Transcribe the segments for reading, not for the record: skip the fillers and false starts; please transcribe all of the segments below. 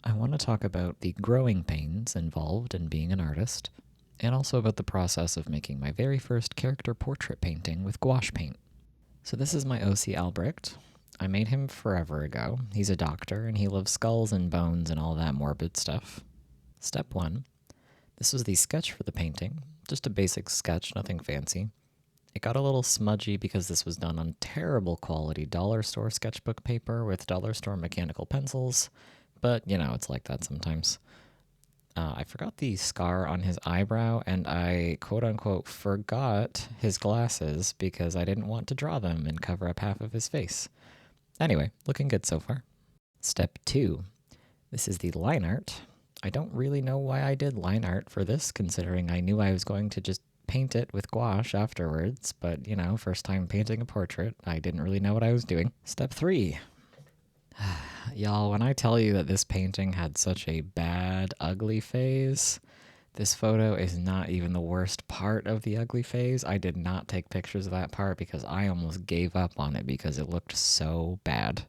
I want to talk about the growing pains involved in being an artist, and also about the process of making my very first character portrait painting with gouache paint. So, this is my OC Albrecht. I made him forever ago. He's a doctor and he loves skulls and bones and all that morbid stuff. Step 1. This was the sketch for the painting, just a basic sketch, nothing fancy. It got a little smudgy because this was done on terrible quality dollar store sketchbook paper with dollar store mechanical pencils, but it's like that sometimes. I forgot the scar on his eyebrow, and I quote unquote forgot his glasses because I didn't want to draw them and cover up half of his face. Anyway, looking good so far. Step 2. This is the line art. I don't really know why I did line art for this, considering I knew I was going to just paint it with gouache afterwards, but first time painting a portrait, I didn't really know what I was doing. Step 3. Y'all, when I tell you that this painting had such a bad, ugly phase, this photo is not even the worst part of the ugly phase. I did not take pictures of that part because I almost gave up on it because it looked so bad.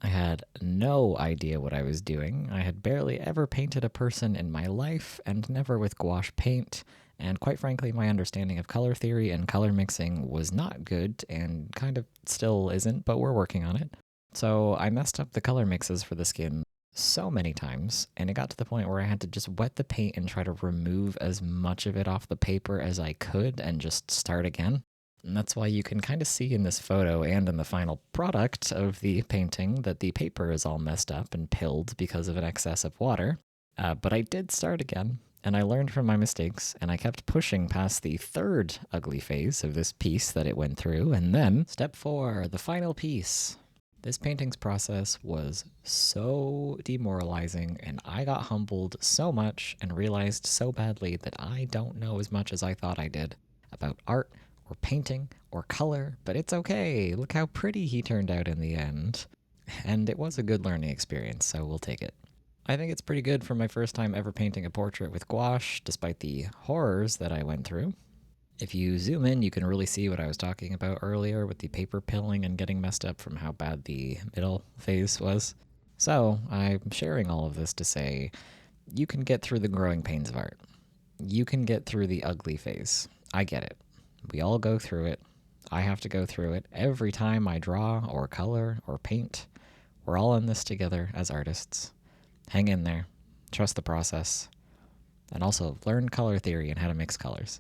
I had no idea what I was doing. I had barely ever painted a person in my life, and never with gouache paint, and quite frankly, my understanding of color theory and color mixing was not good, and kind of still isn't, but we're working on it. So I messed up the color mixes for the skin so many times, and it got to the point where I had to just wet the paint and try to remove as much of it off the paper as I could and just start again. And that's why you can kind of see in this photo and in the final product of the painting that the paper is all messed up and pilled because of an excess of water. But I did start again, and I learned from my mistakes, and I kept pushing past the third ugly phase of this piece that it went through, and then step 4, the final piece. This painting's process was so demoralizing, and I got humbled so much and realized so badly that I don't know as much as I thought I did about art or painting or color, but it's okay. Look how pretty he turned out in the end. And it was a good learning experience, so we'll take it. I think it's pretty good for my first time ever painting a portrait with gouache, despite the horrors that I went through. If you zoom in, you can really see what I was talking about earlier with the paper pilling and getting messed up from how bad the middle phase was. So, I'm sharing all of this to say you can get through the growing pains of art. You can get through the ugly phase. I get it. We all go through it. I have to go through it every time I draw or color or paint. We're all in this together as artists. Hang in there. Trust the process. And also learn color theory and how to mix colors.